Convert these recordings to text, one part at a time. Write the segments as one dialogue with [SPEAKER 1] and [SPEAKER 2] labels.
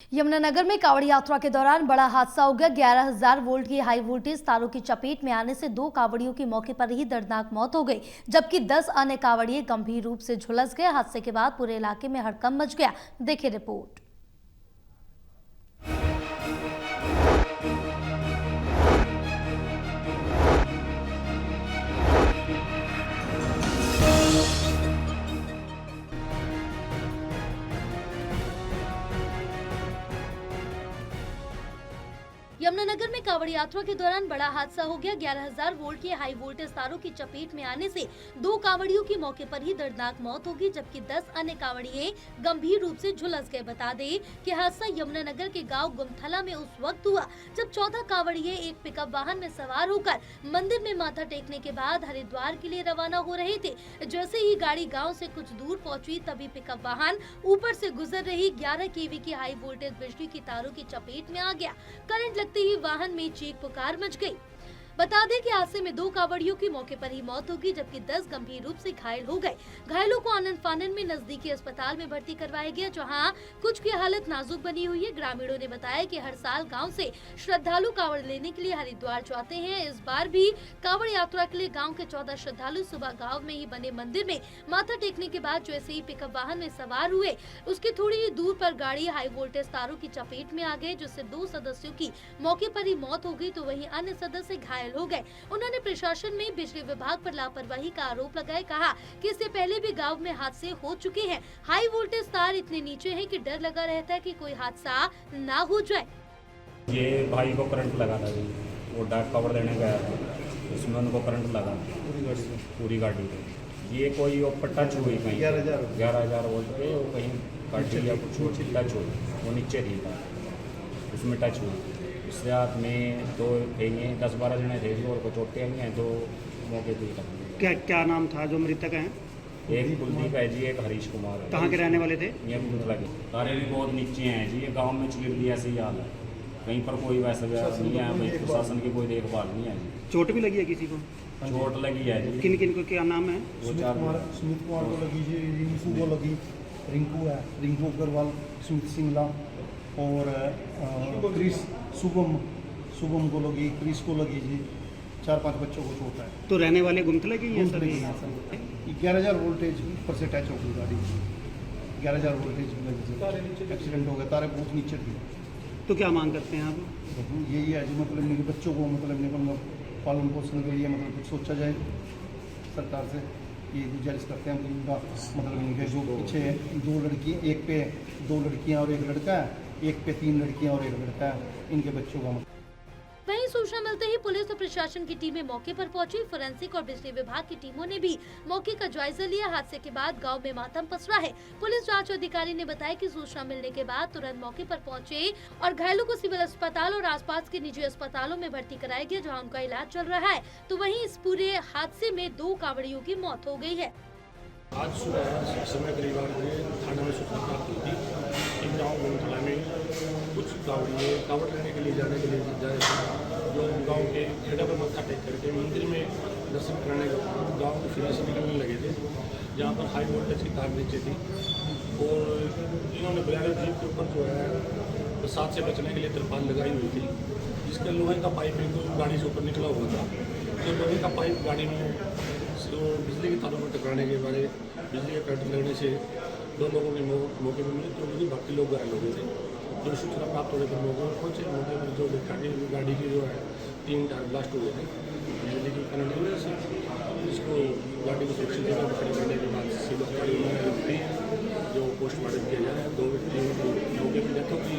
[SPEAKER 1] यमुनानगर में कांवड़ यात्रा के दौरान बड़ा हादसा हो गया। 11,000 वोल्ट की हाई वोल्टेज तारों की चपेट में आने से 2 कांवड़ियों की मौके पर ही दर्दनाक मौत हो गई, जबकि 10 अन्य कांवड़िए गंभीर रूप से झुलस गए। हादसे के बाद पूरे इलाके में हड़कंप मच गया। देखिए रिपोर्ट। यमुनानगर में कांवड़ यात्रा के दौरान बड़ा हादसा हो गया। 11,000 वोल्ट के हाई वोल्टेज तारों की चपेट में आने से 2 कांवड़ियों की मौके पर ही दर्दनाक मौत हो गई, जबकि 10 अन्य कांवड़िए गंभीर रूप से झुलस गए। बता दें कि हादसा यमुनानगर के गांव गुमथला में उस वक्त हुआ जब 14 कांवड़िए एक पिकअप वाहन में सवार होकर मंदिर में माथा टेकने के बाद हरिद्वार के लिए रवाना हो रहे थे। जैसे ही गाड़ी गाँव से कुछ दूर पहुँची, तभी पिकअप वाहन ऊपर से गुजर रही 11 kV की हाई वोल्टेज बिजली की तारों की चपेट में आ गया। करंट लगते ही वाहन में चीख पुकार मच गई। बता दें कि हादसे में 2 कांवड़ियों की मौके पर ही मौत हो गई, जबकि 10 गंभीर रूप से घायल हो गए। घायलों को आनन फानन में नजदीकी अस्पताल में भर्ती करवाया गया, जहां कुछ की हालत नाजुक बनी हुई है। ग्रामीणों ने बताया कि हर साल गांव से श्रद्धालु कांवड़ लेने के लिए हरिद्वार जाते हैं। इस बार भी कांवड़ यात्रा के लिए गाँव के 14 श्रद्धालु सुबह गाँव में ही बने मंदिर में माथा टेकने के बाद जैसे ही पिकअप वाहन में सवार हुए, उसकी थोड़ी ही दूर पर गाड़ी हाई वोल्टेज तारों की चपेट में आ गई, जिससे 2 सदस्यों की मौके पर ही मौत हो गई, तो वहीं अन्य सदस्य घायल हो गए। उन्होंने प्रशासन में बिजली विभाग पर लापरवाही का आरोप लगाया। कहा कि इससे पहले भी गांव में हादसे हो चुके हैं। हाई वोल्टेज तार इतने नीचे हैं कि डर लगा रहता है कि कोई हादसा ना हो जाए।
[SPEAKER 2] ये भाई को करंट लगा था जी, वो डाक कवर देने गया था, उसमें उनको करंट लगा पूरी गाड़ी को। ये कोई ऊपर टच हुई कहीं 11,000 वोल्ट पे, वो कहीं गाड़ी या कुछ टच हुई, वो नीचे थी था, उसमें टच हुई। उससे हाथ में 2 थे, 10-12 जने थे और को चोटें आई हैं, 2 मौके पर ही।
[SPEAKER 3] क्या नाम था जो मृतक हैं?
[SPEAKER 2] एक कुलदीप है जी, एक हरीश कुमार है।
[SPEAKER 3] कहाँ के रहने वाले थे?
[SPEAKER 2] ये कुंतला के। तारे भी बहुत नीचे हैं जी, ये गाँव में चिलिर लिया ऐसे ही हाल है, कहीं पर कोई वैसा नहीं है, भाई प्रशासन की कोई देखभाल नहीं है जी।
[SPEAKER 3] चोट भी लगी है किसी को?
[SPEAKER 2] चोट लगी है जी।
[SPEAKER 3] किन किन को क्या नाम है?
[SPEAKER 4] सुमित कुमार को लगी जी, रिंकू को लगी, रिंकू है, रिंकू अग्रवाल, सुमित सिंगला और क्रिस शुभम को लगी, क्रिस को लगी जी। 4-5 बच्चों को चोट है।
[SPEAKER 3] तो रहने वाले गुमथला के ही हैं सभी?
[SPEAKER 4] 11,000 वोल्टेज पर से टच हो गई गाड़ी, 11,000 वोल्टेज लगी, एक्सीडेंट हो गया, तारे बहुत नीचे थी।
[SPEAKER 3] तो क्या मांग करते हैं आप?
[SPEAKER 4] यही है जी, मतलब मेरे बच्चों को मतलब पालन पोषण के लिए मतलब कुछ सोचा जाए सरकार से, ये गुजारिश करते हैं कि इनका मतलब इनके जो पीछे 2 लड़की, एक पे 2 लड़कियां और 1 लड़का है, एक पे 3 लड़कियां और 1 लड़का है, इनके बच्चों का।
[SPEAKER 1] वहीं सूचना मिलते ही पुलिस और प्रशासन की टीमें मौके पर पहुंची। फोरेंसिक और बिजली विभाग की टीमों ने भी मौके का जायजा लिया। हादसे के बाद गांव में मातम पसरा है। पुलिस जांच अधिकारी ने बताया कि सूचना मिलने के बाद तुरंत मौके पर पहुंचे और घायलों को सिविल अस्पताल और आसपास के निजी अस्पतालों में भर्ती कराया गया, जहाँ उनका इलाज चल रहा है। तो वहीं इस पूरे हादसे में 2 कांवड़ियों की मौत हो गई है।
[SPEAKER 5] आज सुबह समय करीब 8 बजे थाना में सूचना प्राप्त हुई थी कि गाँव गुमथला में कुछ कांवड़िए कांवड़ लेने के लिए जाने के लिए जा रहे थे, जो गांव के खेड़ा पर मत्था टेक करके मंदिर में दर्शन कराने के बाद गाँव के फिर से निकलने लगे थे, जहाँ पर हाई वोल्टेज की तार नीचे थी और इन्होंने बयान जीप के ऊपर जो है बरसात से बचने के लिए तिरपाल लगाई हुई थी, जिसका लोहे का पाइप एक गाड़ी से ऊपर निकला हुआ था। तो लोहे का पाइप गाड़ी में तो बिजली के तारों पर टकराने के बाद बिजली का करंट लगने से 2 लोगों की मौके पर मिली, तो उनकी बाकी लोग घायल हो गए थे। जो सूचना प्राप्त होने पर मौके पर पहुँचे, मौके पर जो देखा कि गाड़ी की जो है 3 टायर ब्लास्ट हुए थे बिजली की करंट की वजह से। इसको गाड़ी को सुरक्षित जगह पर खड़ी करने के बाद सिविल अस्पताल में रखती है, जो पोस्टमार्टम किया जा रहा है। 2 व्यक्तियों की मौके पर डेथ होगी,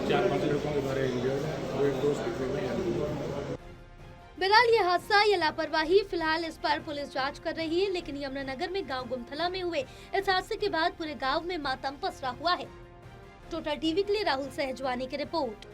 [SPEAKER 5] 4-5 लड़कों के बारे में इंजर्ड है और 1 दोस्त में।
[SPEAKER 1] बहरहाल ये हादसा या लापरवाही, फिलहाल इस पर पुलिस जांच कर रही है। लेकिन यमुनानगर में गांव गुमथला में हुए इस हादसे के बाद पूरे गांव में मातम पसरा हुआ है। टोटल टीवी के लिए राहुल सहजवानी की रिपोर्ट।